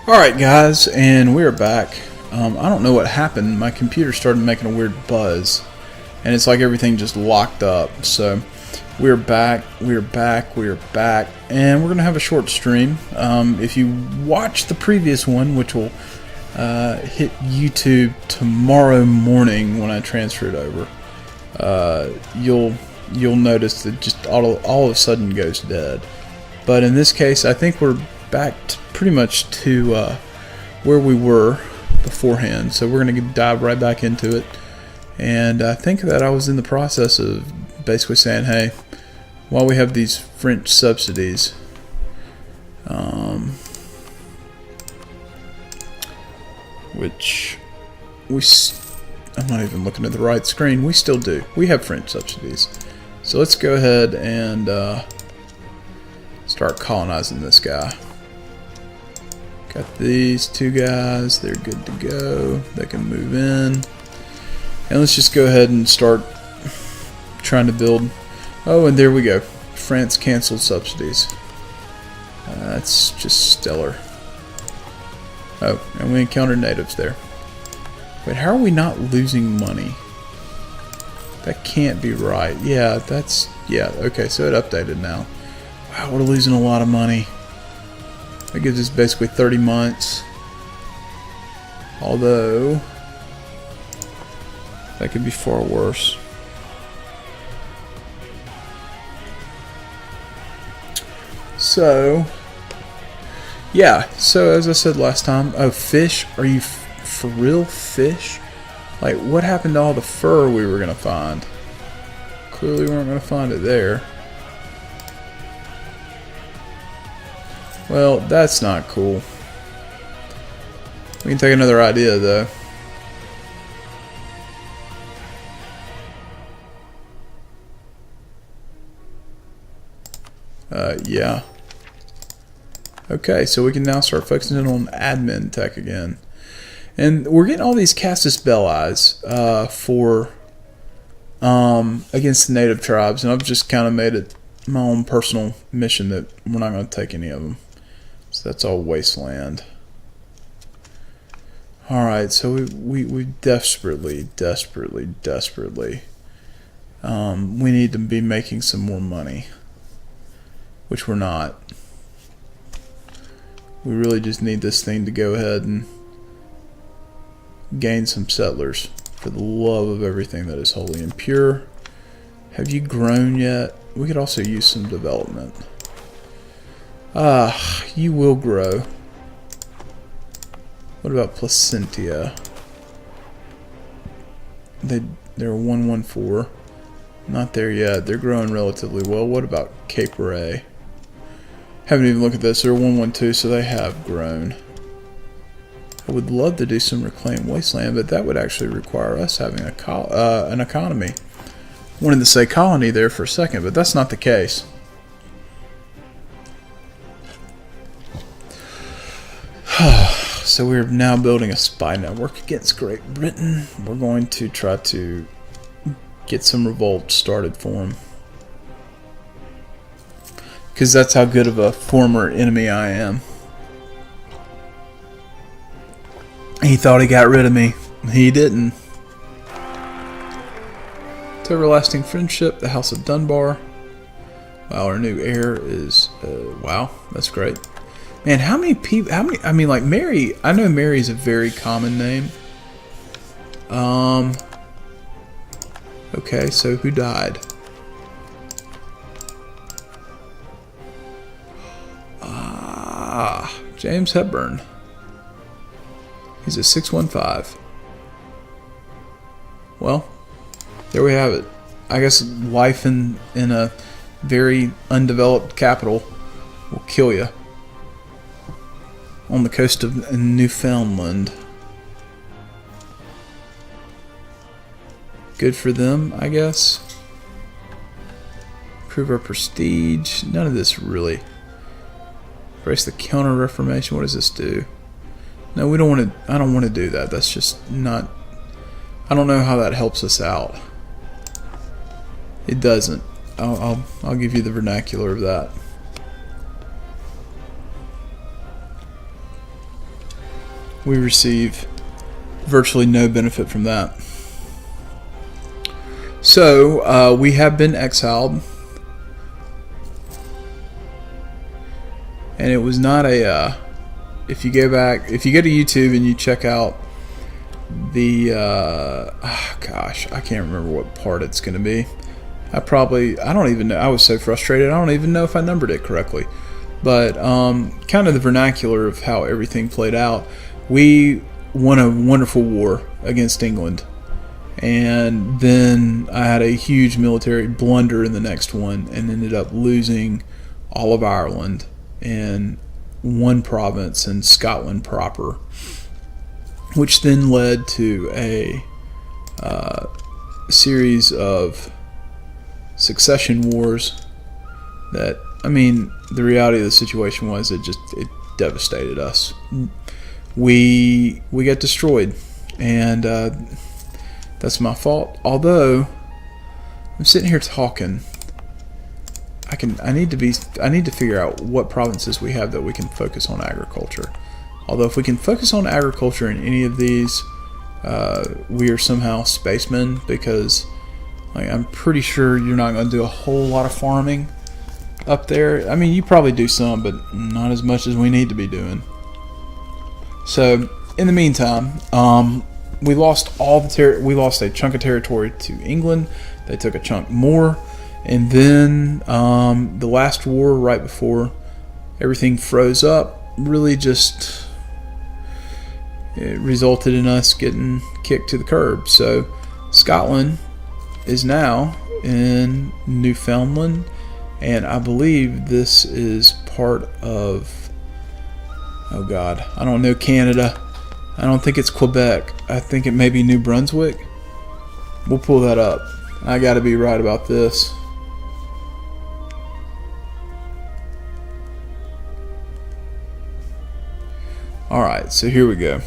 Alright guys, and we're back. I don't know what happened. My computer started making a weird buzz. And it's like everything just locked up. So, we're back, and we're going to have a short stream. If you watch the previous one, which will hit YouTube tomorrow morning when I transfer it over, you'll notice that just all of a sudden goes dead. But in this case, I think we're back pretty much to where we were beforehand. So we're going to dive right back into it. And I think that I was in the process of basically saying, hey, while we have these French subsidies, which I'm not even looking at the right screen, we still do. We have French subsidies. So let's go ahead and start colonizing this guy. Got these two guys, they're good to go. They can move in. And let's just go ahead and start trying to build. Oh, and there we go. France canceled subsidies. That's just stellar. Oh, and we encountered natives there. Wait, how are we not losing money? That can't be right. Yeah, okay, so it updated now. Wow, we're losing a lot of money. That gives us basically 30 months. Although, that could be far worse. So, yeah, so as I said last time, oh, fish? Are you for real, fish? Like, what happened to all the fur we were going to find? Clearly we weren't going to find it there. Well, that's not cool. We can take another idea, though. Yeah. Okay, so we can now start focusing on admin tech again. And we're getting all these Casus Bellis for against the native tribes, and I've just kind of made it my own personal mission that we're not going to take any of them. So that's all wasteland. Alright, so we desperately we need to be making some more money. Which we're not. We really just need this thing to go ahead and gain some settlers for the love of everything that is holy and pure. Have you grown yet? We could also use some development. You will grow. What about Placentia? They're 114. Not there yet. They're growing relatively well. What about Cape Ray? Haven't even looked at this. They're 112, so they have grown. I would love to do some reclaimed wasteland, but that would actually require us having an economy. Wanted to say colony there for a second, but that's not the case. So we're now building a spy network against Great Britain. We're going to try to get some revolt started for them. Because that's how good of a former enemy I am. He thought he got rid of me. He didn't. To everlasting friendship, the House of Dunbar. Wow, our new heir is... wow, that's great. Man, how many people... I mean, like, Mary... I know Mary is a very common name. Okay, so who died? James Hepburn. He's a 615. Well, there we have it. I guess life in a very undeveloped capital will kill you. On the coast of Newfoundland. Good for them, I guess. Improve our prestige. None of this really. Embrace the Counter-Reformation. What does this do? No, we don't want to. I don't want to do that. That's just not. I don't know how that helps us out. It doesn't. I'll give you the vernacular of that. we receive virtually no benefit from that. So we have been exiled, and it was not a if you go to YouTube and you check out the gosh, I can't remember what part it's going to be. I don't even know. I was so frustrated, I don't even know if I numbered it correctly. But kind of the vernacular of how everything played out. We won a wonderful war against England, and then I had a huge military blunder in the next one and ended up losing all of Ireland and one province in Scotland proper, which then led to a series of succession wars that, I mean, the reality of the situation was it devastated us. We got destroyed, and that's my fault. Although I'm sitting here talking, I need to figure out what provinces we have that we can focus on agriculture. Although if we can focus on agriculture in any of these, we are somehow spacemen, because I'm pretty sure you're not going to do a whole lot of farming up there. I mean, you probably do some, but not as much as we need to be doing. So in the meantime, we lost we lost a chunk of territory to England. They took a chunk more, and then the last war, right before everything froze up, really just it resulted in us getting kicked to the curb. So Scotland is now in Newfoundland, and I believe this is part of, oh God, I don't know, Canada. I don't think it's Quebec. I think it may be New Brunswick. We'll pull that up. I gotta be right about this. Alright, so here we go.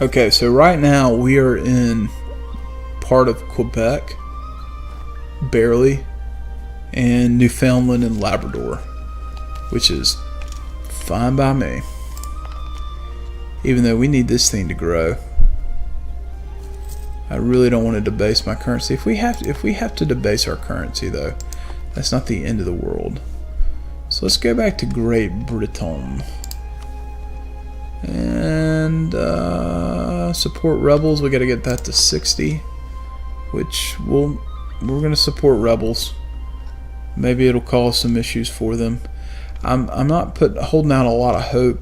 Okay, so right now we are in part of Quebec, barely, and Newfoundland and Labrador, which is fine by me. Even though we need this thing to grow. I really don't want to debase my currency. If we have to debase our currency, though, that's not the end of the world. So let's go back to Great Britain. And support rebels. We got to get that to 60, which we're going to support rebels. Maybe it'll cause some issues for them. I'm not holding out a lot of hope,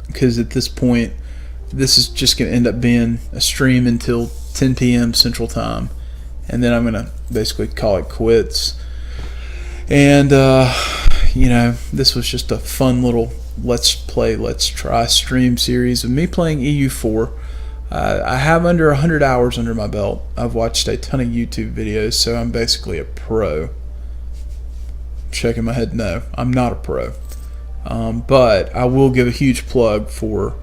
because at this point this is just going to end up being a stream until 10 p.m. Central Time, and then I'm going to basically call it quits. And this was just a fun little let's try stream series of me playing EU4. I have under 100 hours under my belt. I've watched a ton of YouTube videos, so I'm basically a pro. Shaking my head no, I'm not a pro. But I will give a huge plug for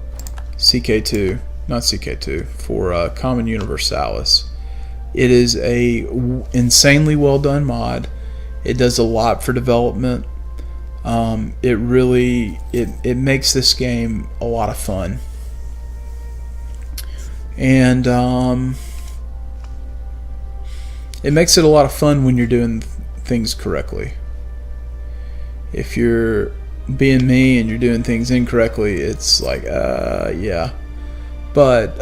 for Common Universalis. It is a insanely well done mod. It does a lot for development. It makes this game a lot of fun, and it makes it a lot of fun when you're doing things correctly. If you're being me and you're doing things incorrectly, it's like yeah, but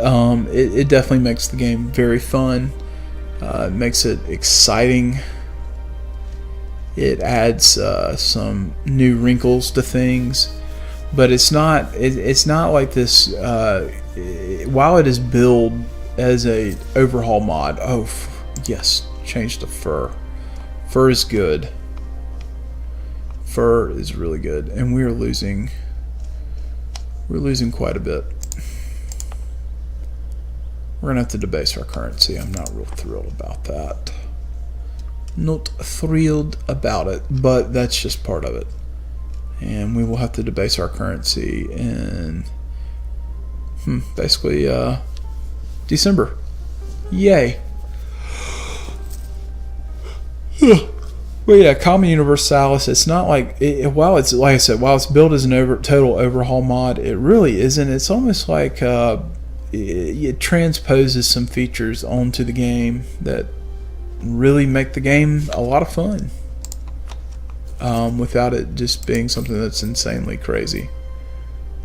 it definitely makes the game very fun. It makes it exciting. It adds some new wrinkles to things, but it's not like this. While it is billed as a overhaul mod, yes, change to fur. Fur is good. Fur is really good, and we're losing quite a bit. We're gonna have to debase our currency. I'm not real thrilled about that. Not thrilled about it, but that's just part of it. And we will have to debase our currency in basically December. Yay. Well, yeah, Common Universalis. It's not like while it's like I said, while it's built as an total overhaul mod, it really isn't. It's almost like it transposes some features onto the game that really make the game a lot of fun, without it just being something that's insanely crazy.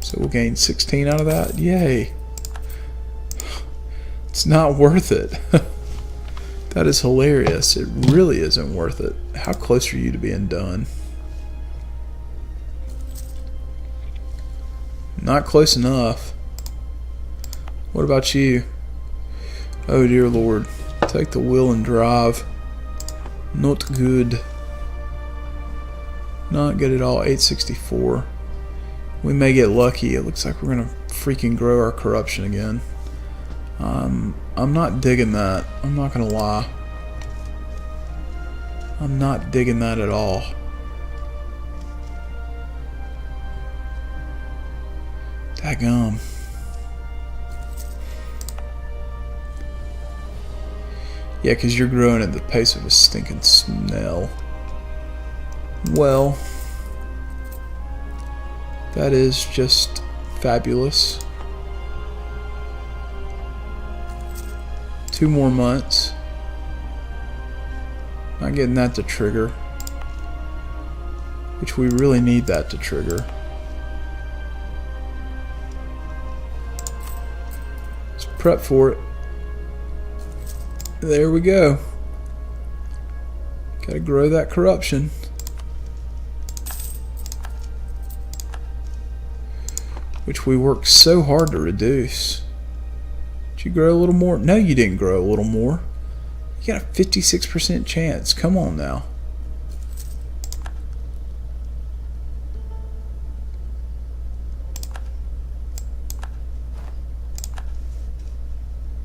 So we'll gain 16 out of that. Yay! It's not worth it. That is hilarious. It really isn't worth it. How close are you to being done? Not close enough. What about you? Oh dear Lord. Take the wheel and drive. Not good. Not good at all. 864. We may get lucky. It looks like we're going to freaking grow our corruption again. I'm not digging that. I'm not gonna lie. I'm not digging that at all. Daggum. Yeah, because you're growing at the pace of a stinking snail. Well, that is just fabulous. 2 more months. Not getting that to trigger, which we really need that to trigger. Let's prep for it. There we go. Gotta grow that corruption. Which we worked so hard to reduce. You grow a little more? No, you didn't grow a little more. You got a 56% chance. Come on now.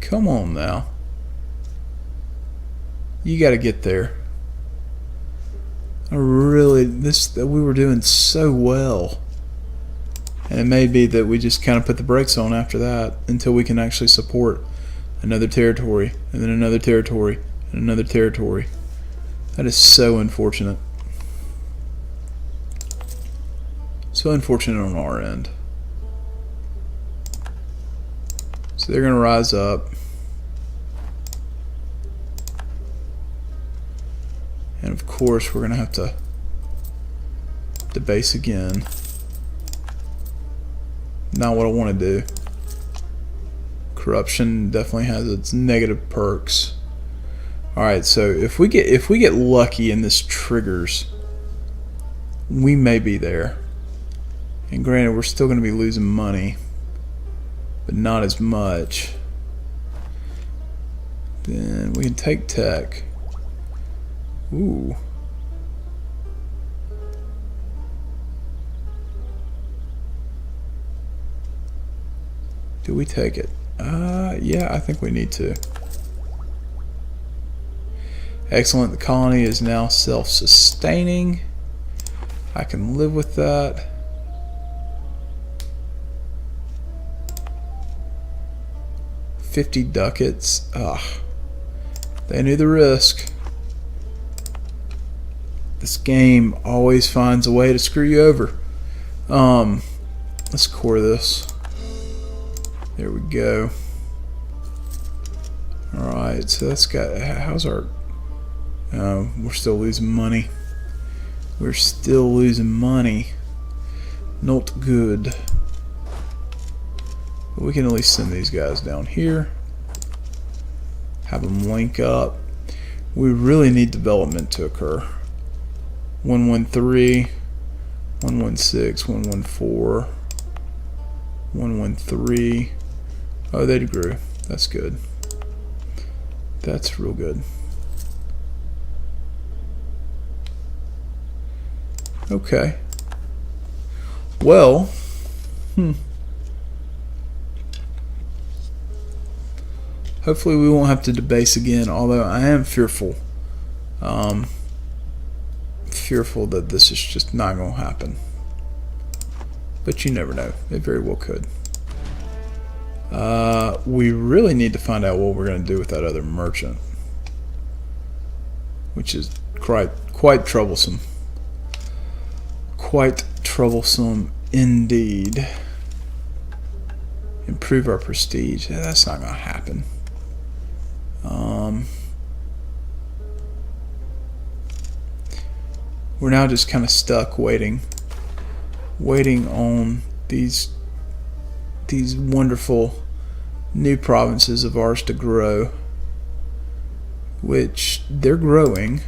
Come on now. You got to get there. We were doing so well. And it may be that we just kind of put the brakes on after that until we can actually support another territory, and then another territory, and another territory. That is so unfortunate. So unfortunate on our end. So they're going to rise up. And of course we're going to have to debase again. Not what I want to do. Corruption definitely has its negative perks. Alright, so if we get lucky and this triggers, we may be there. And granted, we're still going to be losing money, but not as much. Then we can take tech. Ooh. Do we take it? Yeah, I think we need to. Excellent. The colony is now self-sustaining. I can live with that. $50 ducats. Ugh. They knew the risk. This game always finds a way to screw you over. Let's core this. There we go. Alright, so that's got, how's our, we're still losing money. We're still losing money. Not good. But we can at least send these guys down here. Have them link up. We really need development to occur. 113, 116, 114, 113. Oh, they grew. That's good. That's real good. Okay. Well, hopefully we won't have to debase again, although I am fearful. Fearful that this is just not going to happen. But you never know. It very well could. We really need to find out what we're going to do with that other merchant, which is quite troublesome. Quite troublesome indeed. Improve our prestige. That's not going to happen. We're now just kind of stuck waiting on these wonderful new provinces of ours to grow, which they're growing.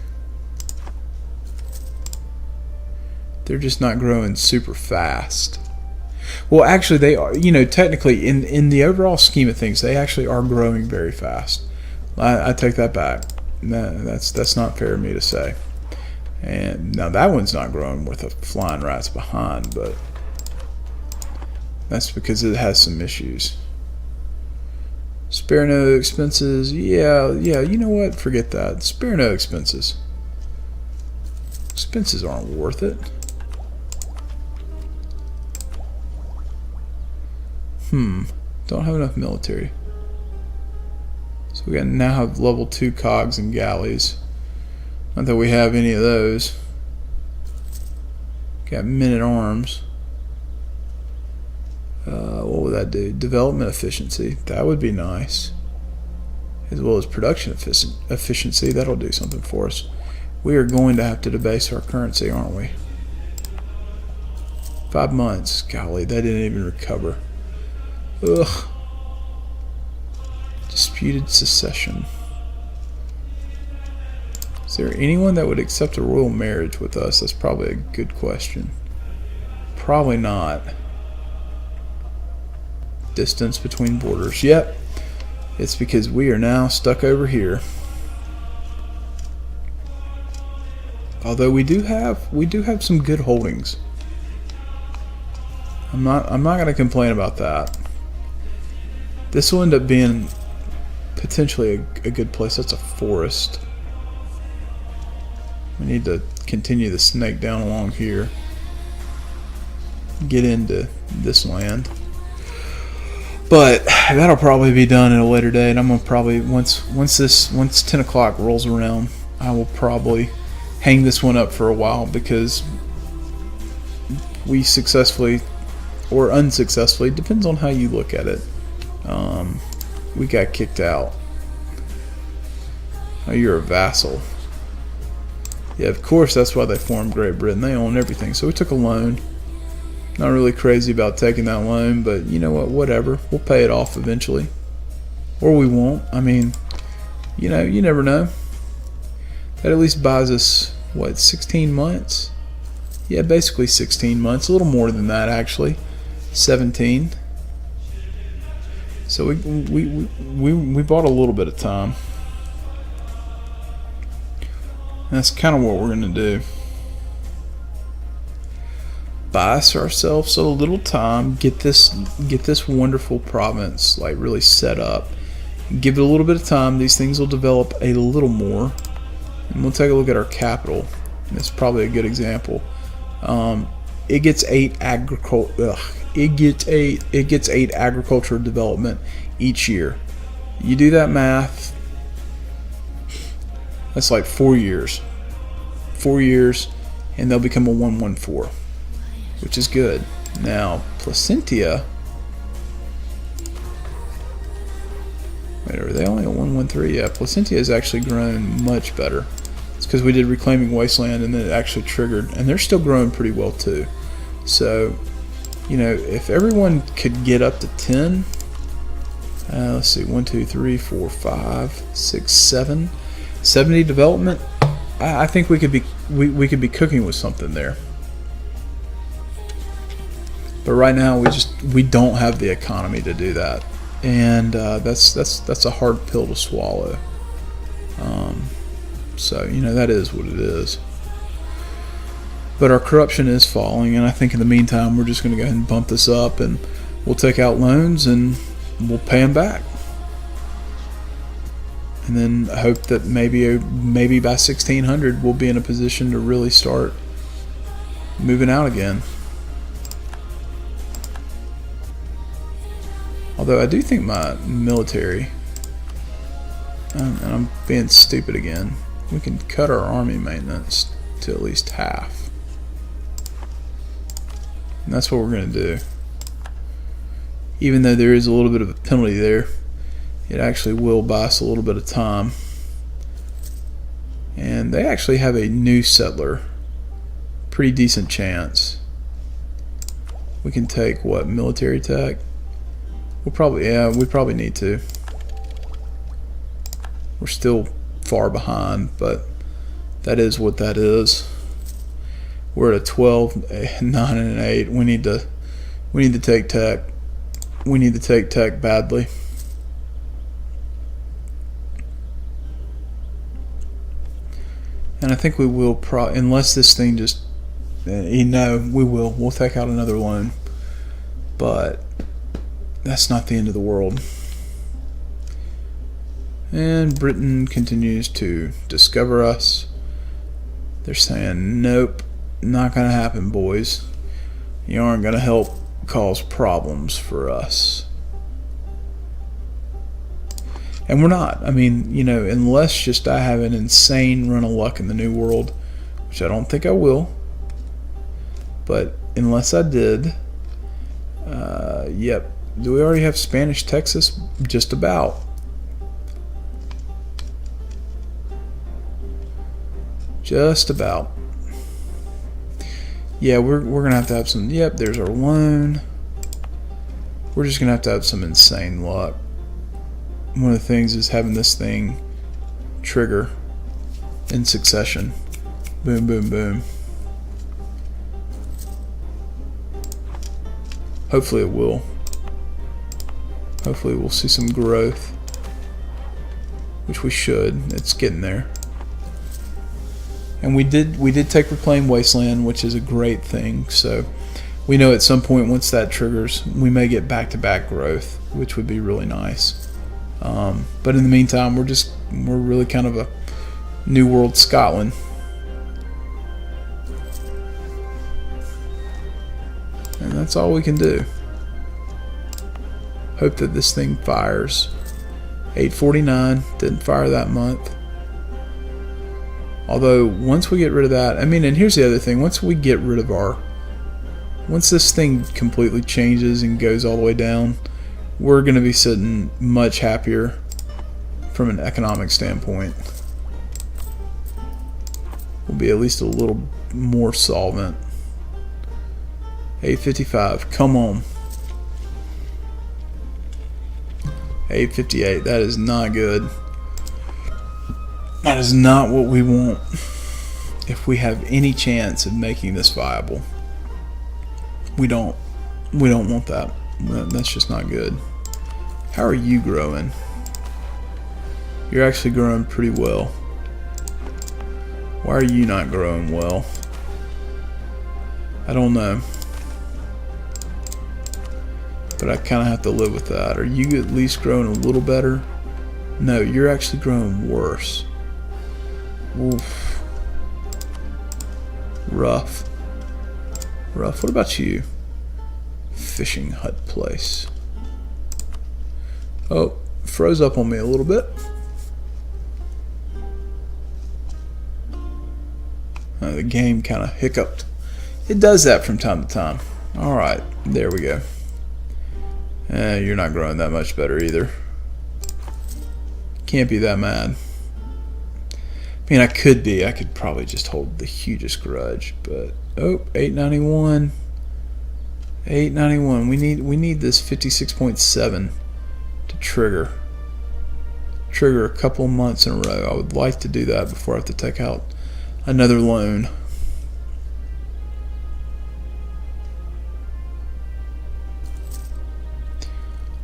They're just not growing super fast. Well, actually, they are. You know, technically, in the overall scheme of things, they actually are growing very fast. I take that back. That's not fair of me to say. And now that one's not growing worth a flying rat's behind, but that's because it has some issues. Spare no expenses. Yeah. You know what? Forget that. Spare no expenses. Expenses aren't worth it. Don't have enough military. So we now have level 2 cogs and galleys. Not that we have any of those. Got men at arms. What would that do? Development efficiency. That would be nice. As well as production efficiency. That'll do something for us. We are going to have to debase our currency, aren't we? 5 months. Golly, that didn't even recover. Ugh. Disputed secession. Is there anyone that would accept a royal marriage with us? That's probably a good question. Probably not. Distance between borders. Yep. It's because we are now stuck over here. Although we do have some good holdings. I'm not going to complain about that. This will end up being potentially a good place. That's a forest. We need to continue the snake down along here. Get into this land. But that'll probably be done at a later date. I'm gonna probably once 10 o'clock rolls around, I will probably hang this one up for a while because we successfully or unsuccessfully, depends on how you look at it. We got kicked out. Oh, you're a vassal. Yeah, of course, that's why they formed Great Britain. They own everything. So we took a loan. Not really crazy about taking that loan, but you know what? Whatever. We'll pay it off eventually. Or we won't. I mean, you know, you never know. That at least buys us, what, 16 months? Yeah, basically 16 months. A little more than that, actually. 17. So we bought a little bit of time. That's kind of what we're going to do. Buy ourselves a little time, get this wonderful province like really set up. Give it a little bit of time. These things will develop a little more. And we'll take a look at our capital. That's probably a good example. It gets 8 agricultural development each year. You do that math, that's like 4 years. 4 years, and they'll become a 114, which is good. Now, Placentia. Wait, are they only a 113? Yeah, Placentia has actually grown much better. It's because we did Reclaiming Wasteland, and then it actually triggered, and they're still growing pretty well too. So, you know, if everyone could get up to 10, let's see, 1, 2, 3, 4, 5, 6, 7, 70 development. I think we could be cooking with something there. But right now we don't have the economy to do that, and that's a hard pill to swallow. So you know, that is what it is. But our corruption is falling, and I think in the meantime we're just going to go ahead and bump this up, and we'll take out loans and we'll pay them back, and then hope that maybe by 1600 we'll be in a position to really start moving out again. Although I do think my military, and I'm being stupid again, we can cut our army maintenance to at least half. And that's what we're going to do. Even though there is a little bit of a penalty there, it actually will buy us a little bit of time. And they actually have a new settler. Pretty decent chance. We can take what, military tech? We'll probably, yeah, we probably need to. We're still far behind, but that is what that is. We're at a 12, 9, and an 8. We need to take tech. We need to take tech badly. And I think we will unless this thing just, we will. We'll take out another loan. But that's not the end of the world. And Britain continues to discover us. They're saying, nope, not going to happen, boys. You aren't going to help cause problems for us. And we're not. I mean, unless just I have an insane run of luck in the New World, which I don't think I will. But unless I did, yep. Do we already have Spanish Texas? Just about. Just about. Yeah, we're going to have some, yep, there's our loan. We're just going to have some insane luck. One of the things is having this thing trigger in succession. Boom, boom, boom. Hopefully it will. Hopefully we'll see some growth, which we should. It's getting there. And we did take Reclaim Wasteland, which is a great thing. So we know at some point once that triggers, we may get back-to-back growth, which would be really nice. But in the meantime, we're really kind of a New World Scotland. And that's all we can do. Hope that this thing fires. 849 didn't fire that month. Although once we get rid of that, I mean, and here's the other thing, once this thing completely changes and goes all the way down, we're going to be sitting much happier from an economic standpoint. We'll be at least a little more solvent. 855, come on. 858, that is not good. That is not what we want if we have any chance of making this viable. We don't want that. That's just not good. How are you growing? You're actually growing pretty well. Why are you not growing well? I don't know. But I kind of have to live with that. Are you at least growing a little better? No, you're actually growing worse. Oof. Rough. What about you? Fishing hut place. Oh, froze up on me a little bit. The game kind of hiccuped. It does that from time to time. Alright, there we go. You're not growing that much better either. Can't be that mad. I mean, I could probably just hold the hugest grudge, but 891. 891. We need this 56.7 to trigger a couple months in a row. I would like to do that before I have to take out another loan.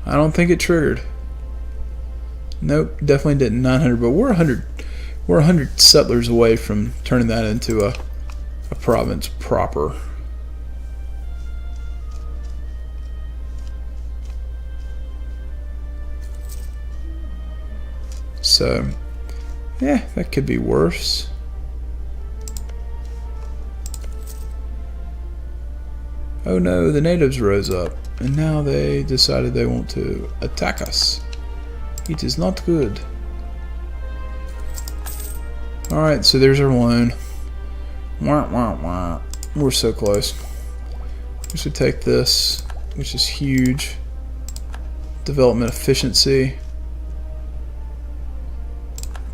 I don't think it triggered. Nope, definitely didn't. 900, but we're 100 settlers away from turning that into a province proper. So, yeah, that could be worse. Oh no, the natives rose up, and now they decided they want to attack us. It is not good. Alright, so there's our loan. Wah, wah, wah. We're so close. We should take this, which is huge. Development efficiency.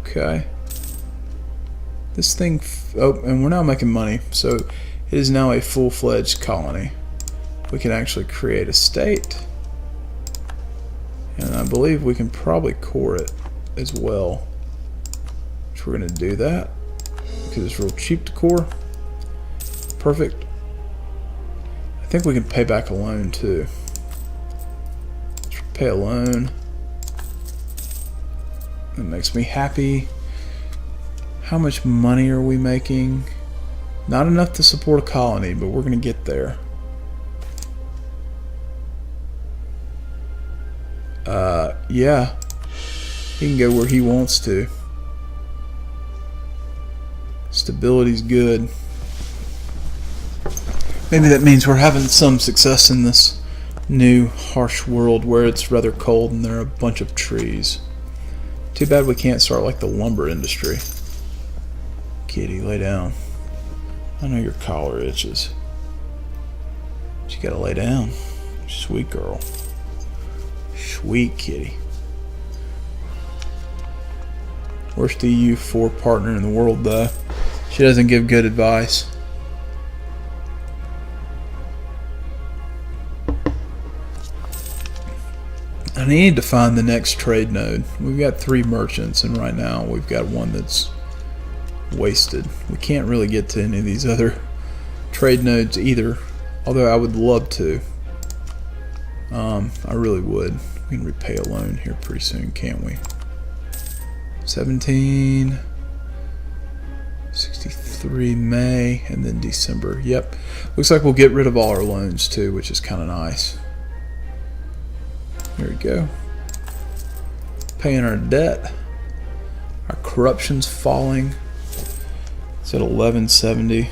Okay. This thing, oh, and we're now making money, so it is now a full-fledged colony. We can actually create a state, and I believe we can probably core it as well, which we're going to do that because it's real cheap to core. Perfect. I think we can pay back a loan too. Let's pay a loan. That makes me happy. How much money are we making? Not enough to support a colony, but we're going to get there. Yeah. He can go where he wants to. Stability's good. Maybe that means we're having some success in this new harsh world where it's rather cold and there are a bunch of trees. Too bad we can't start like the lumber industry. Kitty, lay down. I know your collar itches. But you gotta lay down. Sweet girl. Sweet kitty. Worst EU4 partner in the world though. She doesn't give good advice. I need to find the next trade node. We've got 3 merchants, and right now we've got one that's wasted. We can't really get to any of these other trade nodes either, although I would love to. I really would. We can repay a loan here pretty soon, can't we? 1763 May, and then December. Yep. Looks like we'll get rid of all our loans too, which is kind of nice. Here we go. Paying our debt. Our corruption's falling. It's at 1170.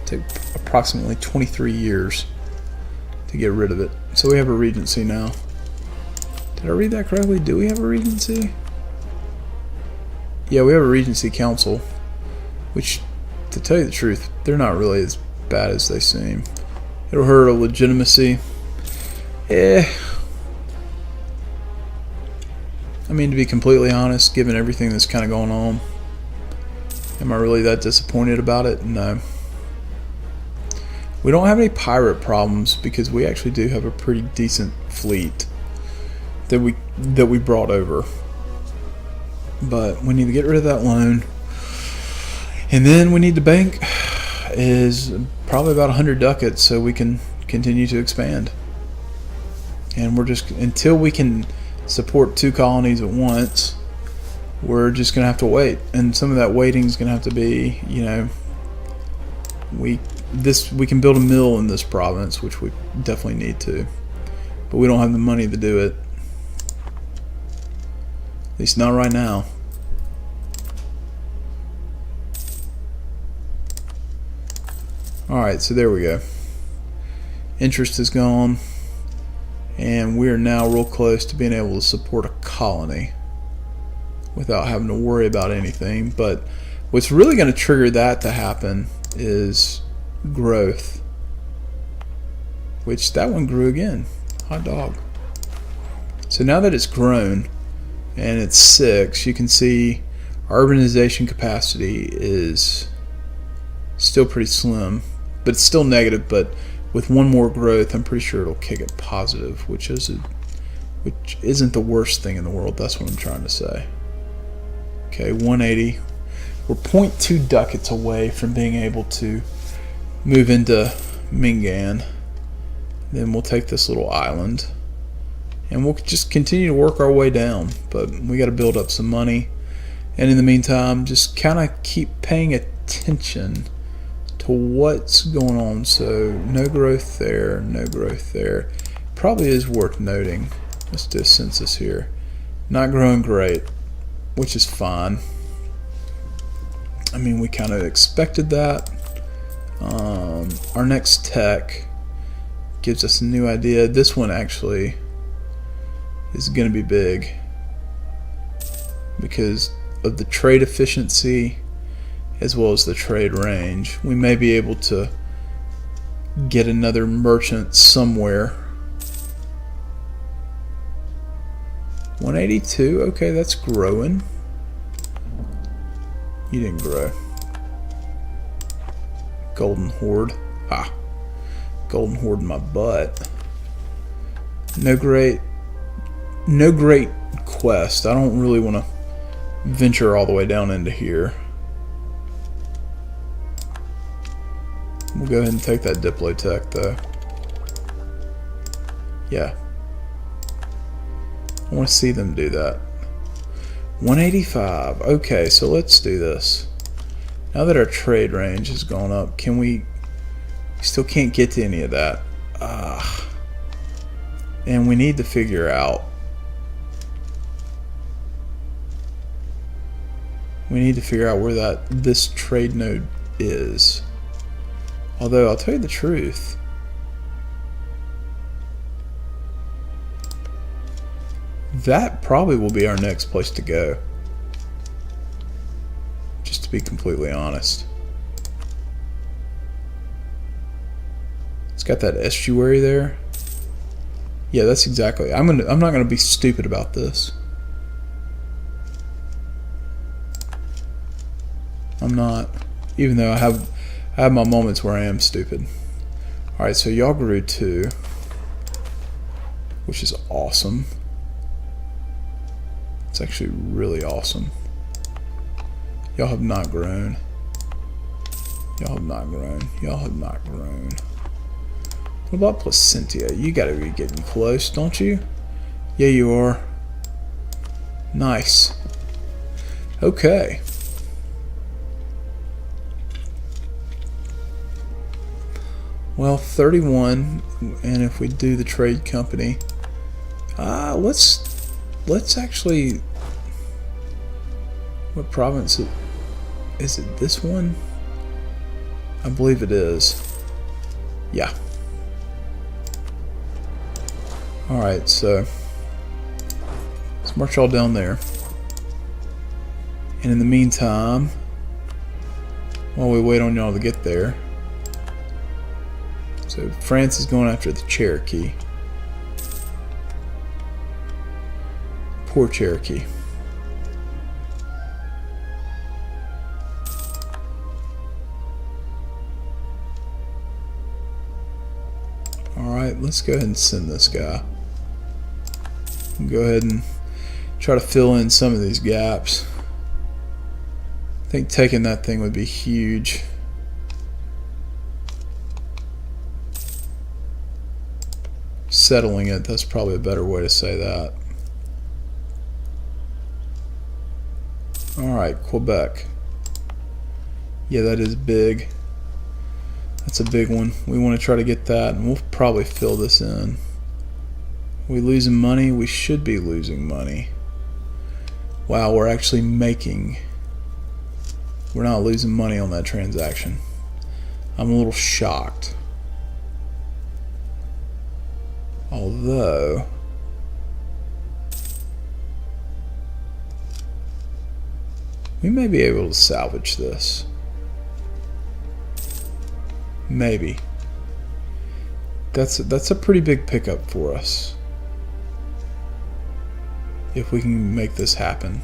Take approximately 23 years to get rid of it. So we have a regency now. Did I read that correctly? Do we have a regency? Yeah, we have a regency council, which, to tell you the truth, they're not really as bad as they seem. It'll hurt our legitimacy. I mean, to be completely honest, given everything that's kind of going on, am I really that disappointed about it? No. We don't have any pirate problems because we actually do have a pretty decent fleet that we brought over. But we need to get rid of that loan, and then we need to bank is probably about 100 ducats so we can continue to expand. And we're just, until we can support 2 colonies at once, we're just gonna have to wait. And some of that waiting is gonna have to be, you know, we can build a mill in this province, which we definitely need to, but we don't have the money to do it, at least not right now. Alright, so there we go. Interest is gone, and we're now real close to being able to support a colony without having to worry about anything. But what's really going to trigger that to happen is growth, which that one grew again. Hot dog. So now that it's grown and it's 6, you can see our urbanization capacity is still pretty slim, but it's still negative. But with one more growth, I'm pretty sure it'll kick it positive, which isn't the worst thing in the world. That's what I'm trying to say. Okay, 180. We're 0.2 ducats away from being able to move into Mingan. Then we'll take this little island, and we'll just continue to work our way down. But we got to build up some money, and in the meantime, just kind of keep paying attention to what's going on. So no growth there, no growth there. Probably is worth noting. Let's do a census here. Not growing great, which is fine. I mean, we kind of expected that. Our next tech gives us a new idea. This one actually is going to be big because of the trade efficiency as well as the trade range. We may be able to get another merchant somewhere. 182, okay, that's growing. You didn't grow. Golden Horde. Ah. Golden Horde in my butt. No great quest. I don't really want to venture all the way down into here. We'll go ahead and take that Diplotech though. Yeah. I want to see them do that. 185. Okay, so let's do this. Now that our trade range has gone up, can we still can't get to any of that. And we need to figure out. We need to figure out where this trade node is. Although I'll tell you the truth, that probably will be our next place to go. Just to be completely honest. It's got that estuary there. Yeah, that's exactly. I'm not gonna be stupid about this. I'm not. Even though I have my moments where I am stupid. Alright, so y'all grew too, which is awesome. It's actually really awesome. Y'all have not grown. Y'all have not grown. Y'all have not grown. What about Placentia? You gotta be getting close, don't you? Yeah, you are. Nice. Okay. Well, 31, and if we do the trade company, let's actually. What province is it? This one? I believe it is. Yeah. All right, so let's march all down there, and in the meantime, while we wait on y'all to get there. So France is going after the Cherokee. Poor Cherokee. Alright, let's go ahead and send this guy. Go ahead and try to fill in some of these gaps. I think taking that thing would be huge. Settling it, that's probably a better way to say that. Alright, Quebec. Yeah, that is big. That's a big one. We want to try to get that, and we'll probably fill this in. Are we losing money? We should be losing money. Wow, we're actually making. We're not losing money on that transaction. I'm a little shocked. Although, we may be able to salvage this. Maybe. That's a pretty big pickup for us. If we can make this happen.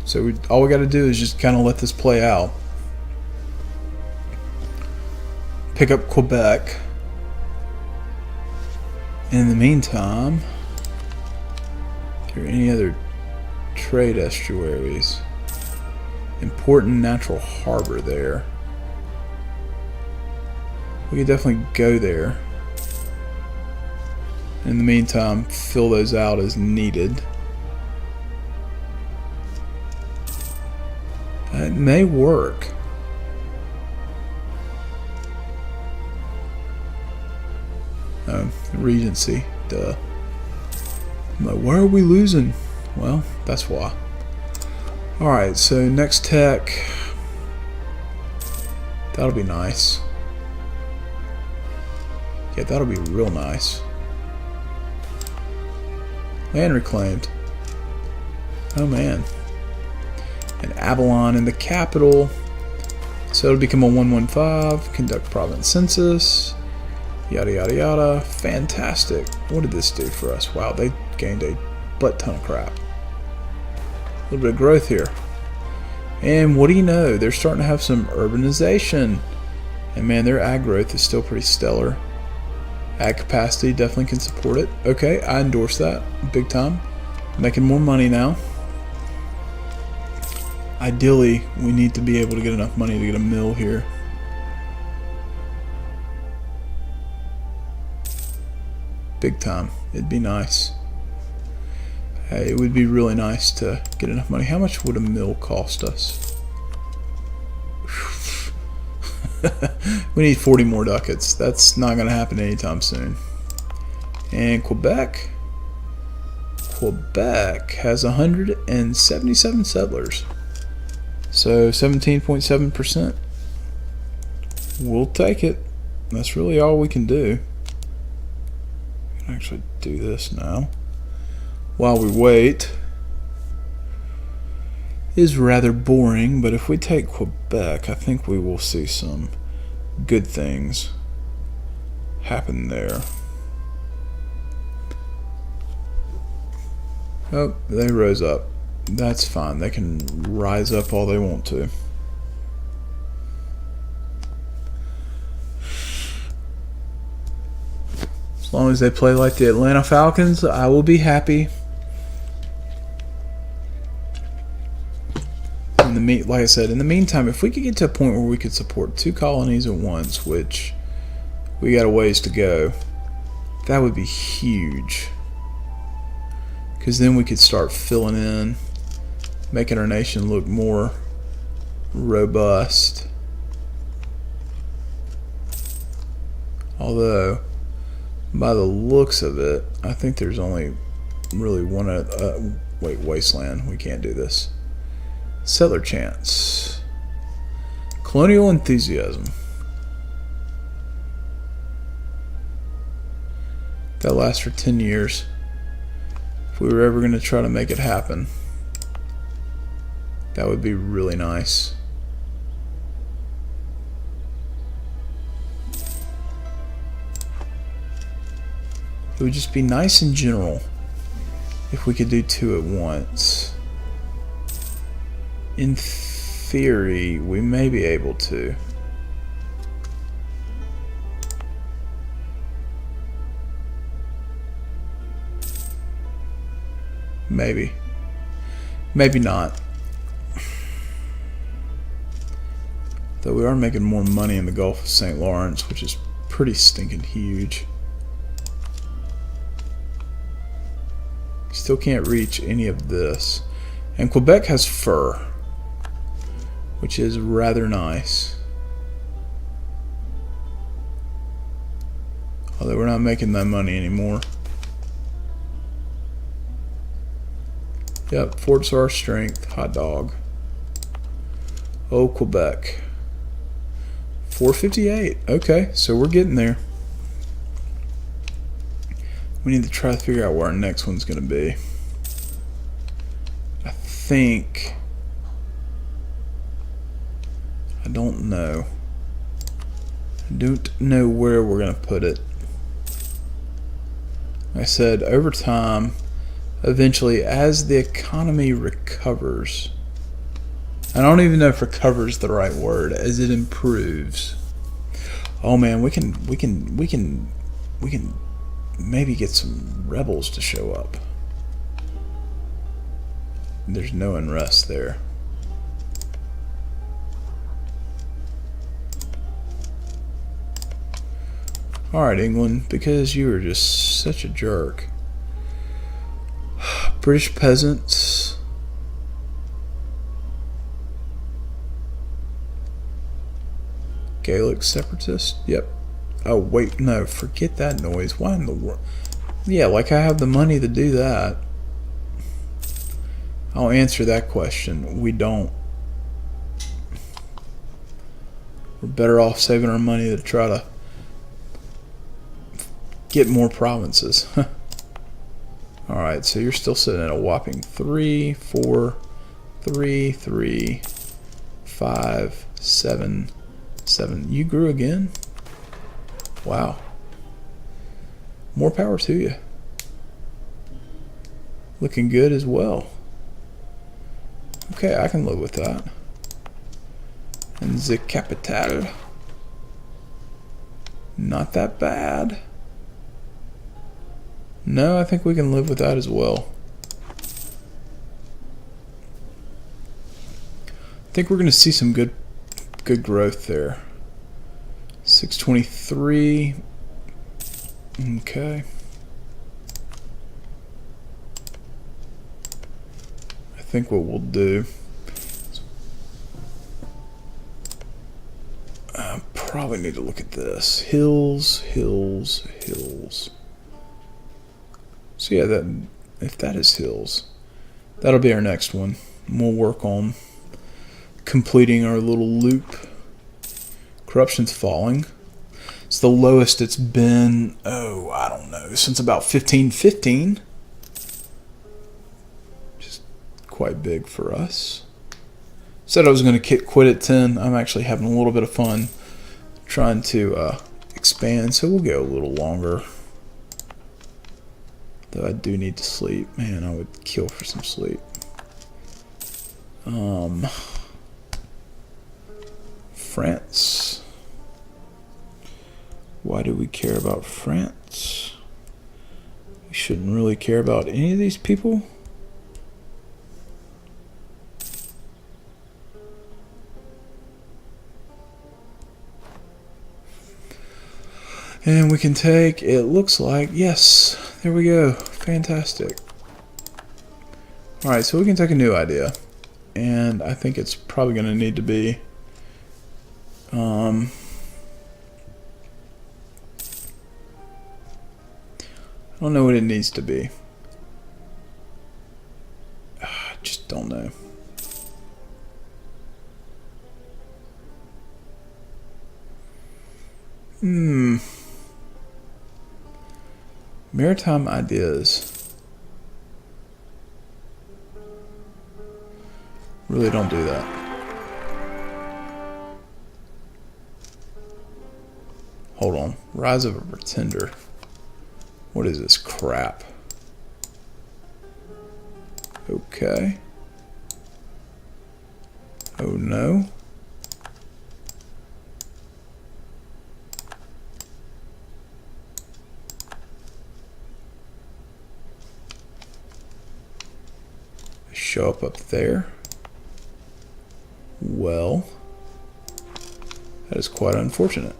So all we got to do is just kind of let this play out. Pick up Quebec. In the meantime, are there any other trade estuaries? Important natural harbor there. We could definitely go there. In the meantime, fill those out as needed. It may work. Regency, duh. I'm like, why are we losing? Well, that's why. Alright, so next tech. That'll be nice. Yeah, that'll be real nice. Land reclaimed. Oh man. And Avalon in the capital. So it'll become a 115. Conduct province census. Yada yada yada. Fantastic. What did this do for us? Wow, they gained a butt ton of crap. A little bit of growth here. And what do you know? They're starting to have some urbanization. And man, their ag growth is still pretty stellar. Ag capacity definitely can support it. Okay, I endorse that big time. Making more money now. Ideally, we need to be able to get enough money to get a mill here. Big time. It'd be nice. It would be really nice to get enough money. How much would a mill cost us? We need 40 more ducats. That's not going to happen anytime soon. And Quebec has 177 settlers. So 17.7%. We'll take it. That's really all we can do. We can actually do this now. While we wait. Is rather boring, but if we take Quebec, I think we will see some good things happen there. Oh, they rose up. That's fine. They can rise up all they want to. As long as they play like the Atlanta Falcons, I will be happy. Like I said, in the meantime, if we could get to a point where we could support 2 colonies at once, which we got a ways to go, that would be huge. Because then we could start filling in, making our nation look more robust. Although, by the looks of it, I think there's only really one. Wait, wasteland. We can't do this. Settler chance. Colonial enthusiasm. That lasts for 10 years. If we were ever going to try to make it happen, that would be really nice. It would just be nice in general if we could do 2 at once. In theory, we may be able to. Maybe. Maybe not. Though we are making more money in the Gulf of St. Lawrence, which is pretty stinking huge. Still can't reach any of this. And Quebec has fur, which is rather nice. Although we're not making that money anymore. Yep, forts are our strength. Hot dog. Oh, Quebec. 458. Okay, so we're getting there. We need to try to figure out where our next one's going to be. I don't know. I don't know where we're going to put it. Like I said, over time, eventually, as the economy recovers, I don't even know if recover is the right word, as it improves. Oh man, we can maybe get some rebels to show up. There's no unrest there. Alright, England, because you are just such a jerk. British peasants. Gaelic separatist. Yep. Oh, wait, no, forget that noise. Why in the world? Yeah, like I have the money to do that. I'll answer that question. We don't. We're better off saving our money to try to get more provinces. Alright, so you're still sitting at a whopping 3, 4, 3, 3, 5, 7, 7. You grew again? Wow. More power to you. Looking good as well. Okay, I can live with that. And the capital. Not that bad. No, I think we can live with that as well. I think we're going to see some good growth there. 623. Okay. I think what we'll do, I probably need to look at this. Hills, hills, hills. So yeah, if that is hills, that'll be our next one. We'll work on completing our little loop. Corruption's falling. It's the lowest it's been, oh, I don't know, since about 1515. Just quite big for us. Said I was going to quit at 10. I'm actually having a little bit of fun trying to expand, so we'll go a little longer. Though I do need to sleep. Man, I would kill for some sleep. France. Why do we care about France? We shouldn't really care about any of these people. And we can take, it looks like, yes, there we go. Fantastic. Alright, so we can take a new idea. And I think it's probably going to need to be I don't know what it needs to be. I just don't know. Maritime ideas. Really don't do that. Hold on. Rise of a Pretender. What is this crap? Okay. Oh no. Show up there. Well, that is quite unfortunate.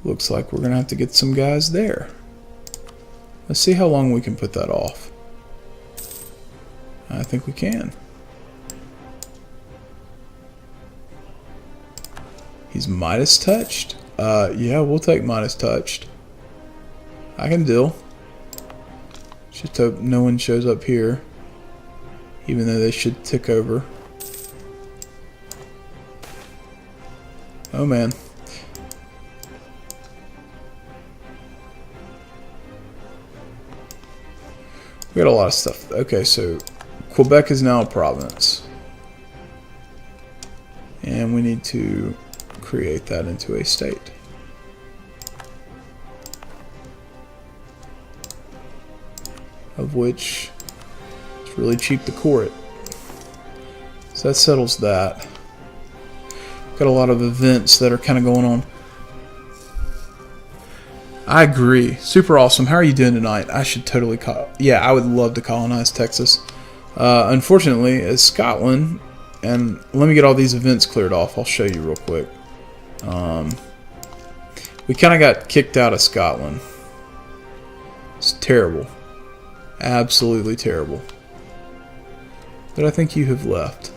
Looks like we're gonna have to get some guys there. Let's see how long we can put that off. I think we can. He's Midas touched? Yeah, we'll take Midas touched. I can deal. Just hope no one shows up here. Even though they should tick over. Oh man. We got a lot of stuff. Okay, so Quebec is now a province. And we need to create that into a state. Of which it's really cheap to core it. So that settles that. Got a lot of events that are kind of going on. I agree. Super awesome. How are you doing tonight? I should totally yeah, I would love to colonize Texas. Unfortunately, it's Scotland. And let me get all these events cleared off. I'll show you real quick. We kind of got kicked out of Scotland. It's terrible. Absolutely terrible. But I think you have left.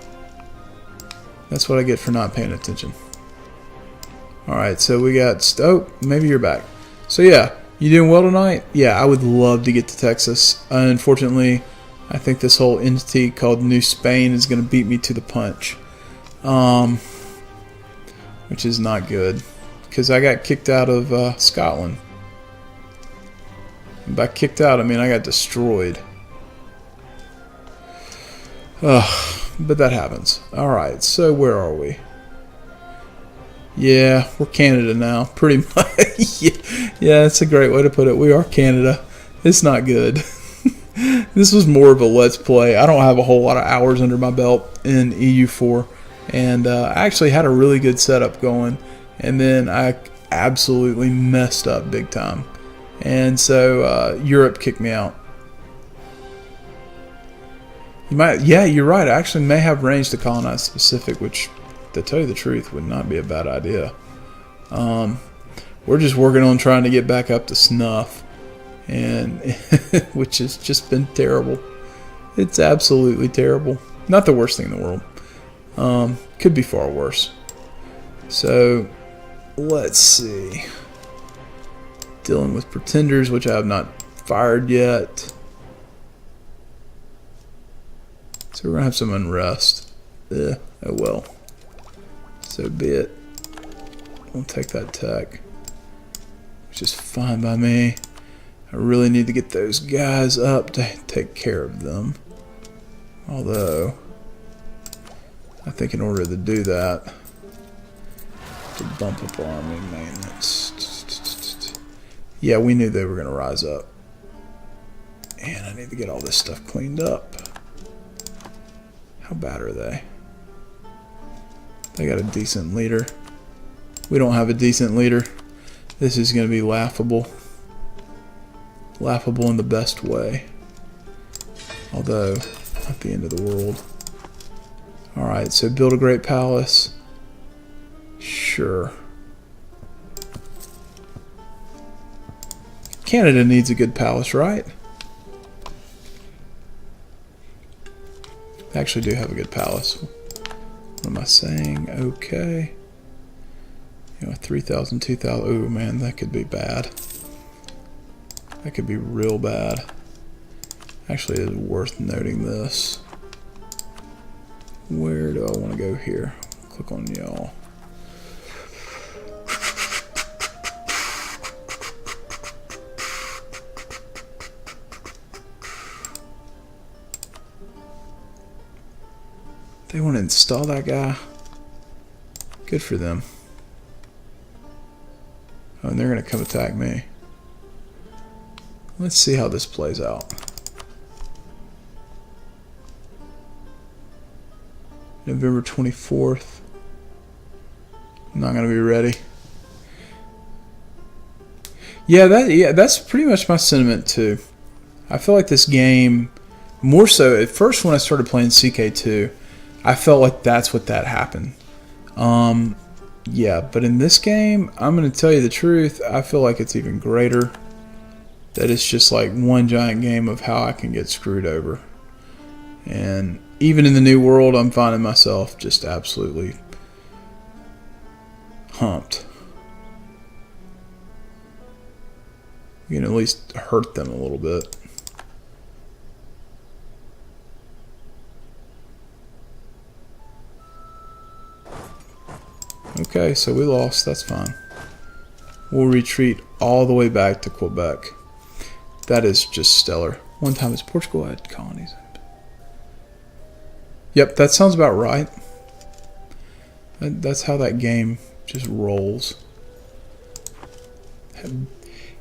That's what I get for not paying attention. Alright, so we got... Oh, maybe you're back. So yeah, you doing well tonight? Yeah, I would love to get to Texas. Unfortunately, I think this whole entity called New Spain is going to beat me to the punch. Which is not good. because I got kicked out of Scotland. And by kicked out, I mean I got destroyed. But that happens. Alright, so where are we? Yeah, we're Canada now, pretty much. Yeah, that's a great way to put it. We are Canada. It's not good. This was more of a let's play. I don't have a whole lot of hours under my belt in EU4. And I actually had a really good setup going. And then I absolutely messed up big time. And so Europe kicked me out. Yeah, you're right. I actually may have range to colonize the Pacific, which, to tell you the truth, would not be a bad idea. We're just working on trying to get back up to snuff, and which has just been terrible. It's absolutely terrible. Not the worst thing in the world. Could be far worse. So, let's see. Dealing with pretenders, which I have not fired yet. So we're going to have some unrest. Oh well. So be it. We'll take that tech. Which is fine by me. I really need to get those guys up to take care of them. Although, I think in order to do that, to bump up army maintenance. Yeah, we knew they were going to rise up. And I need to get all this stuff cleaned up. How bad are they? They got a decent leader. We don't have a decent leader. This is going to be laughable. Laughable in the best way. Although, not the end of the world. Alright, so build a great palace. Sure. Canada needs a good palace, right? They actually do have a good palace. What am I saying? Okay. 3,000, 2,000. Ooh, man, that could be bad. That could be real bad. Actually, it is worth noting this. Where do I want to go here? Click on y'all. They want to install that guy. Good for them. Oh, and they're going to come attack me. Let's see how this plays out. November 24th. I'm not going to be ready. Yeah, that's pretty much my sentiment too. I feel like this game, more so at first when I started playing CK2, I felt like that's what that happened. Yeah, but in this game, I'm going to tell you the truth, I feel like it's even greater. That it's just like one giant game of how I can get screwed over. And even in the new world, I'm finding myself just absolutely humped. You can at least hurt them a little bit. Okay, so we lost. That's fine. We'll retreat all the way back to Quebec. That is just stellar. One time as Portugal had colonies. Yep, that sounds about right. That's how that game just rolls.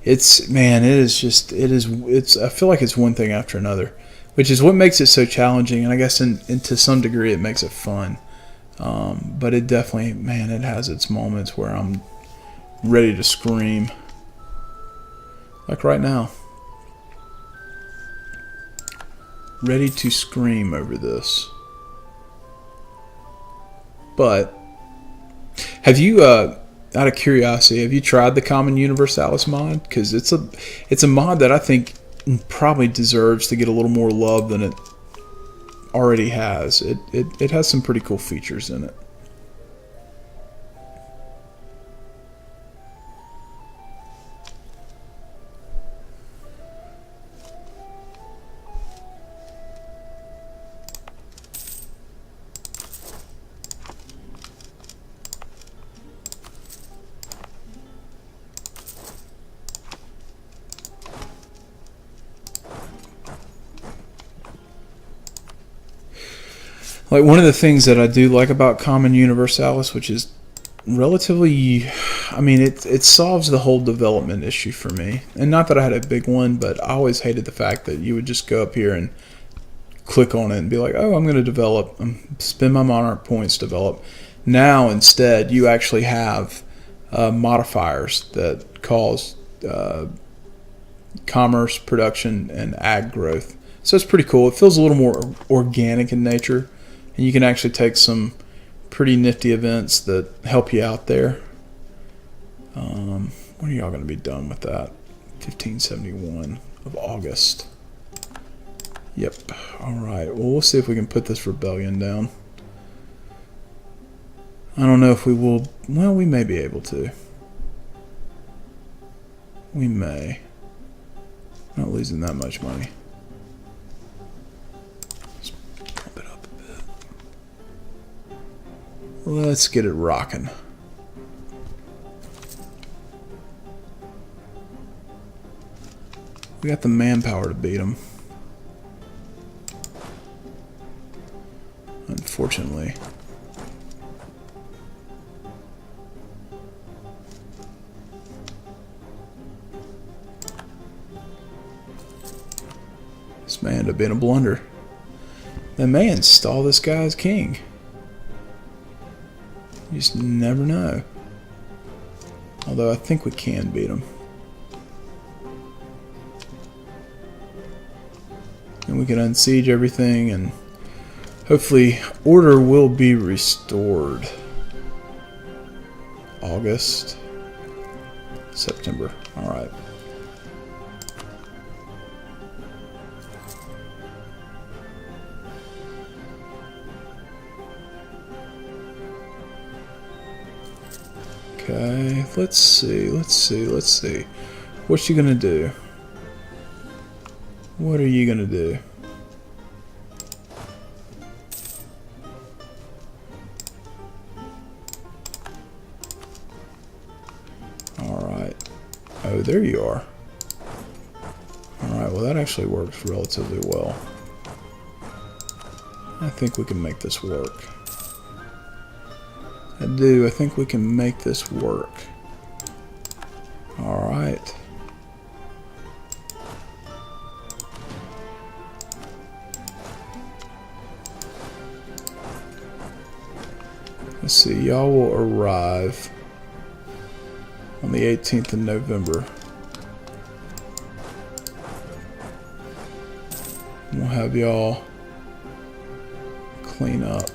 It's, man, it is, I feel like it's one thing after another, which is what makes it so challenging, and I guess to some degree it makes it fun. But it definitely, man, it has its moments where I'm ready to scream. Like right now. Ready to scream over this. But, have you, out of curiosity, have you tried the Common Universalis mod? Because it's a mod that I think probably deserves to get a little more love than it already has. It has some pretty cool features in it. Like, one of the things that I do like about Common Universalis, which is relatively, I mean, it solves the whole development issue for me. And not that I had a big one, but I always hated the fact that you would just go up here and click on it and be like, oh, I'm going to develop, spend my Monarch points, develop. Now, instead, you actually have modifiers that cause commerce, production, and ag growth. So it's pretty cool. It feels a little more organic in nature, and you can actually take some pretty nifty events that help you out there. When are y'all going to be done with that? 1571 of August. Yep. All right. Well, we'll see if we can put this rebellion down. I don't know if we will. Well, we may be able to. We may. Not losing that much money. Let's pump it up a bit. Let's get it rocking. We got the manpower to beat them. Unfortunately. This may end up being a blunder. They may install this guy as king. You just never know. Although I think we can beat him. And we can unsiege everything, and hopefully order will be restored. August, September. All right. Okay, let's see. What's you gonna do? What are you gonna do? Alright. Oh, there you are. Alright, well that actually works relatively well. I think we can make this work. I think we can make this work. Alright. Let's see, y'all will arrive on the 18th of November. We'll have y'all clean up.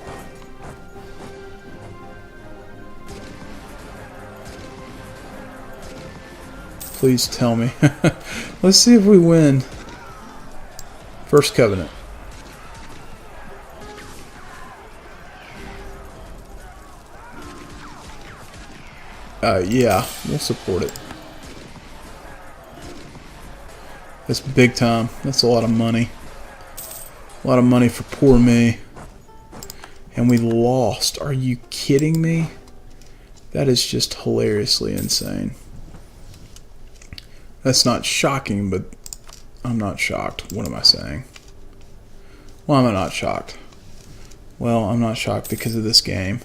Please tell me. Let's see if we win. First Covenant. Yeah, we'll support it. That's big time. That's a lot of money. A lot of money for poor me. And we lost. Are you kidding me? That is just hilariously insane. That's not shocking, but I'm not shocked. What am I saying? Why am I not shocked? Well, I'm not shocked because of this game.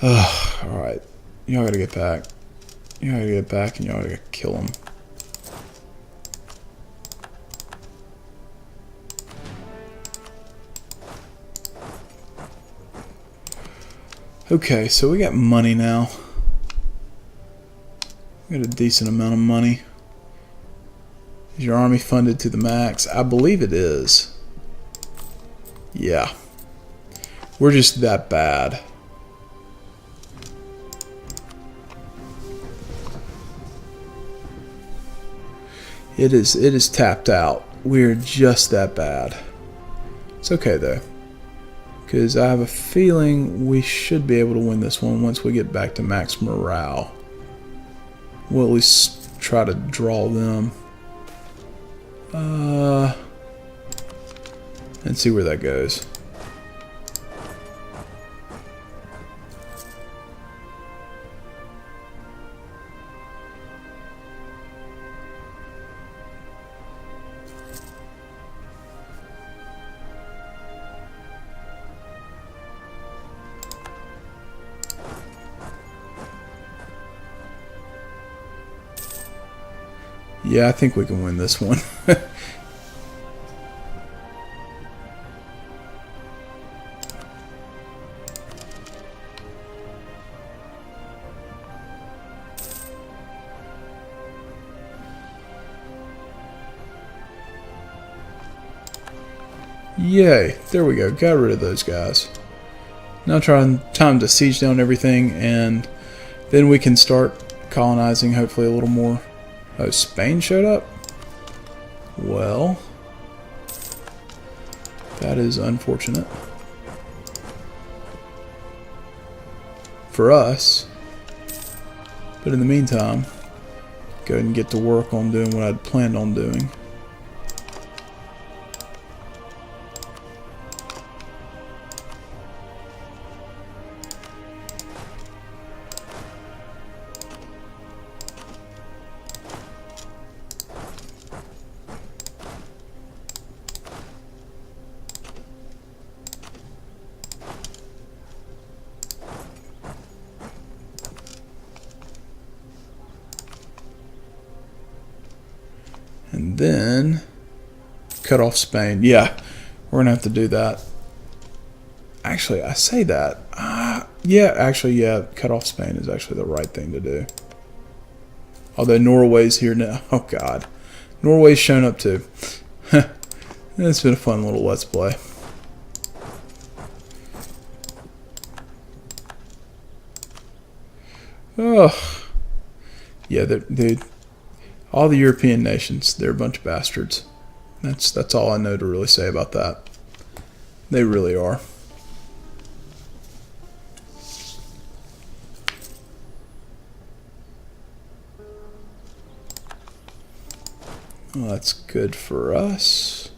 Alright. Y'all gotta get back. Y'all gotta get back and y'all gotta kill them. Okay, so we got money now. We got a decent amount of money. Is your army funded to the max? I believe it is. Yeah. We're just that bad. It is tapped out. We're just that bad. It's okay though, because I have a feeling we should be able to win this one once we get back to max morale. We'll at least try to draw them. And see where that goes. Yeah, I think we can win this one. Yay, there we go, got rid of those guys. Now time to siege down everything, and then we can start colonizing hopefully a little more. Oh, Spain showed up? Well, that is unfortunate for us, but in the meantime, go ahead and get to work on doing what I'd planned on doing. And then cut off Spain. Yeah, we're gonna have to do that. Actually, I say that. Yeah, cut off Spain is actually the right thing to do. Although Norway's here now. Oh God, Norway's shown up too. It's been a fun little let's play. Oh, yeah, they all the European nations, they're a bunch of bastards. That's all I know to really say about that. They really are. Well, that's good for us.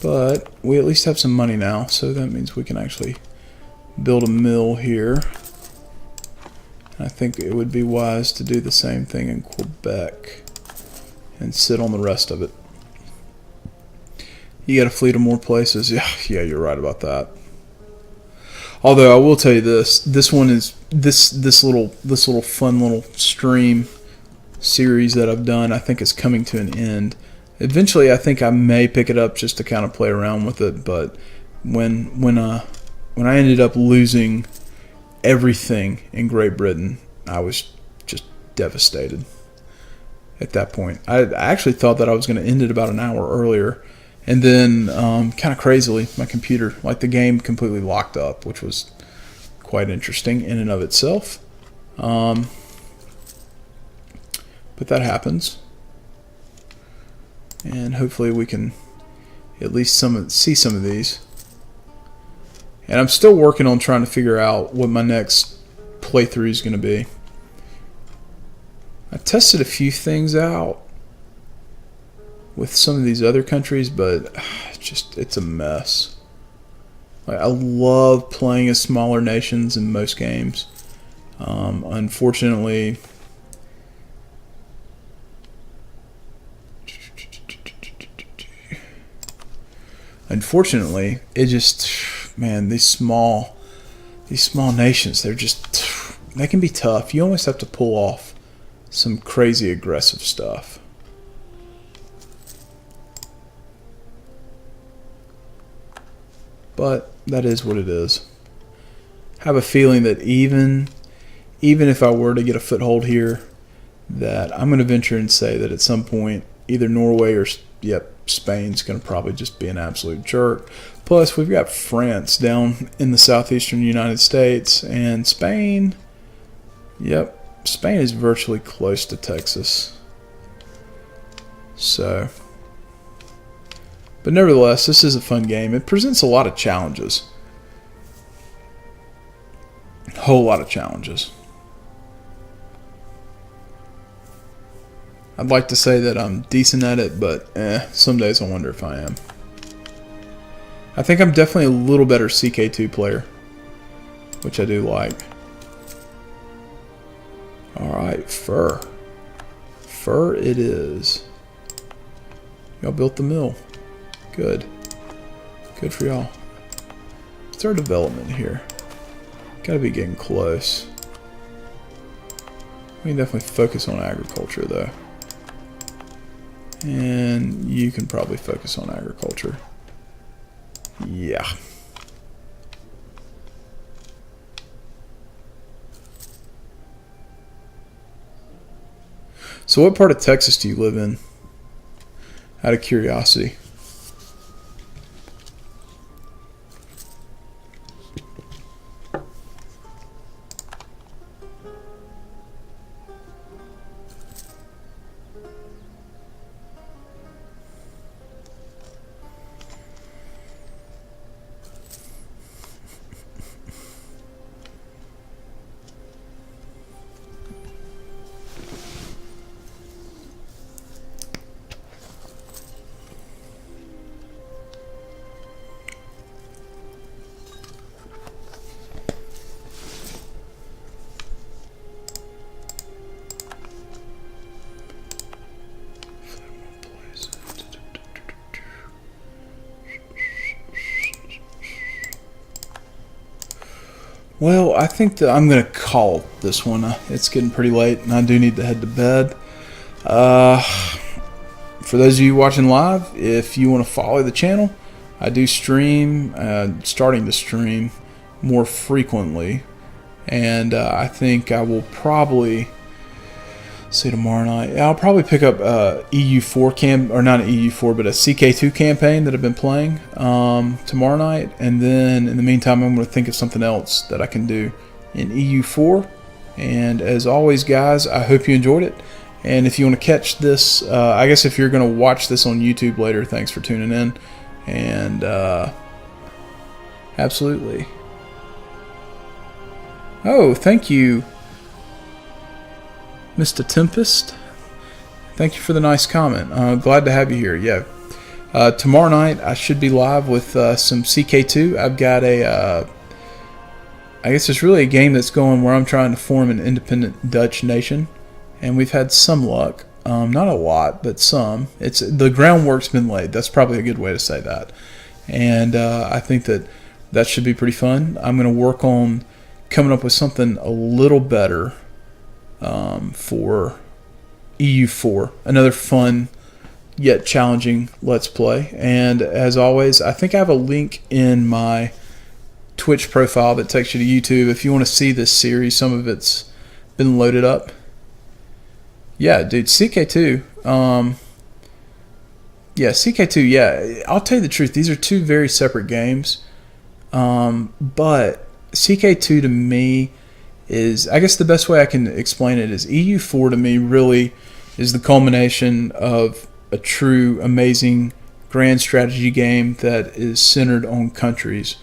But we at least have some money now, so that means we can actually build a mill here. I think it would be wise to do the same thing in Quebec and sit on the rest of it. You got a fleet of more places. Yeah, you're right about that. Although I will tell you this one is this little fun little stream series that I've done, I think is coming to an end. Eventually, I think I may pick it up just to kind of play around with it. But when I ended up losing everything in Great Britain, I was just devastated at that point. I actually thought that I was going to end it about an hour earlier, and then kind of crazily, my computer, like the game, completely locked up, which was quite interesting in and of itself. But that happens. And hopefully we can at least see some of these. And I'm still working on trying to figure out what my next playthrough is going to be. I tested a few things out with some of these other countries, but it's a mess. Like, I love playing as smaller nations in most games. Unfortunately, it just, man, these small nations, they can be tough. You almost have to pull off some crazy aggressive stuff. But that is what it is. I have a feeling that even if I were to get a foothold here, that I'm going to venture and say that at some point either Norway or Spain's going to probably just be an absolute jerk. Plus, we've got France down in the southeastern United States, and Spain, Spain is virtually close to Texas. So, but nevertheless, this is a fun game. It presents a lot of challenges. A whole lot of challenges. I'd like to say that I'm decent at it, but some days I wonder if I am. I think I'm definitely a little better CK2 player, which I do like. Alright, fur. Fur it is. Y'all built the mill. Good. Good for y'all. What's our development here? Gotta be getting close. We can definitely focus on agriculture though. And you can probably focus on agriculture. Yeah. So what part of Texas do you live in? Out of curiosity. Well, I think that I'm going to call this one. It's getting pretty late, and I do need to head to bed. For those of you watching live, if you want to follow the channel, I do stream, starting to stream more frequently. And I think I will probably, see tomorrow night, I'll probably pick up EU4 or not an EU4, but a CK2 campaign that I've been playing tomorrow night, and then in the meantime I'm going to think of something else that I can do in EU4. And as always, guys, I hope you enjoyed it, and if you want to catch this, I guess if you're going to watch this on YouTube later, thanks for tuning in, and absolutely. Oh, thank you, Mr. Tempest. Thank you for the nice comment. Glad to have you here. Yeah. Tomorrow night I should be live with some CK2. I've got a, I guess it's really a game that's going where I'm trying to form an independent Dutch nation. And we've had some luck. Not a lot, but some. The groundwork's been laid. That's probably a good way to say that. And I think that should be pretty fun. I'm going to work on coming up with something a little better for EU4, another fun yet challenging Let's Play. And as always, I think I have a link in my Twitch profile that takes you to YouTube if you want to see this series. Some of it's been loaded up. Yeah, dude, CK2. Yeah, CK2. Yeah, I'll tell you the truth. These are two very separate games, but CK2 to me is, I guess the best way I can explain it is EU4 to me really is the culmination of a true amazing grand strategy game that is centered on countries,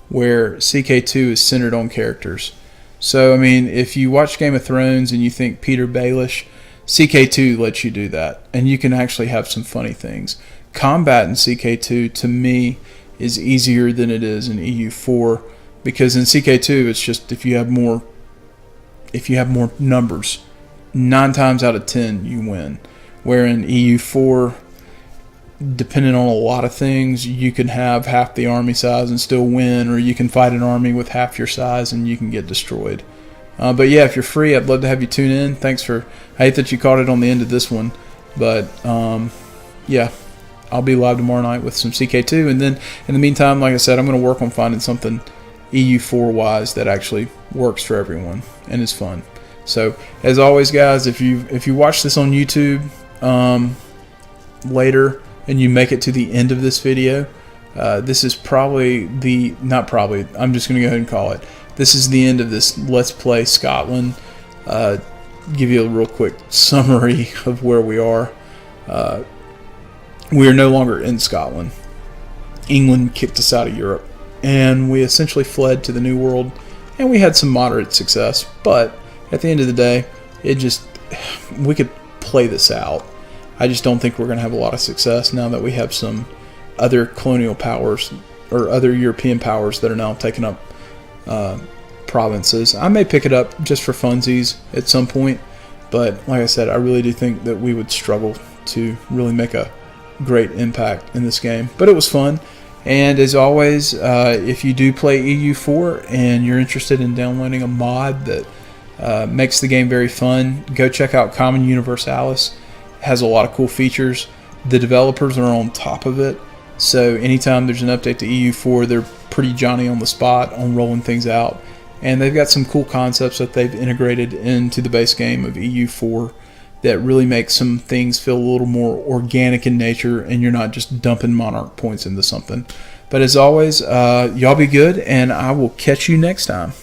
where CK2 is centered on characters. So I mean, if you watch Game of Thrones and you think Peter Baelish, CK2 lets you do that, and you can actually have some funny things. Combat in CK2 to me is easier than it is in EU4, because in CK2 it's just if you have more numbers, 9 times out of 10 you win. Where in EU4, depending on a lot of things, you can have half the army size and still win, or you can fight an army with half your size and you can get destroyed. But yeah, if you're free, I'd love to have you tune in. Thanks for, I hate that you caught it on the end of this one, but yeah, I'll be live tomorrow night with some CK2, and then in the meantime, like I said, I'm going to work on finding something EU4 wise that actually works for everyone and is fun. So as always, guys, if you watch this on YouTube later and you make it to the end of this video, this is probably I'm just going to go ahead and call it. This is the end of this Let's Play Scotland. Give you a real quick summary of where we are. We are no longer in Scotland. England kicked us out of Europe, and we essentially fled to the New World, and we had some moderate success, but at the end of the day, we could play this out. I just don't think we're going to have a lot of success now that we have some other colonial powers or other European powers that are now taking up provinces. I may pick it up just for funsies at some point, but like I said, I really do think that we would struggle to really make a great impact in this game. But it was fun. And as always, if you do play EU4 and you're interested in downloading a mod that makes the game very fun, go check out Common Universalis. It has a lot of cool features. The developers are on top of it, so anytime there's an update to EU4, they're pretty Johnny on the spot on rolling things out. And they've got some cool concepts that they've integrated into the base game of EU4 that really make some things feel a little more organic in nature, and you're not just dumping Monarch points into something. But as always, y'all be good, and I will catch you next time.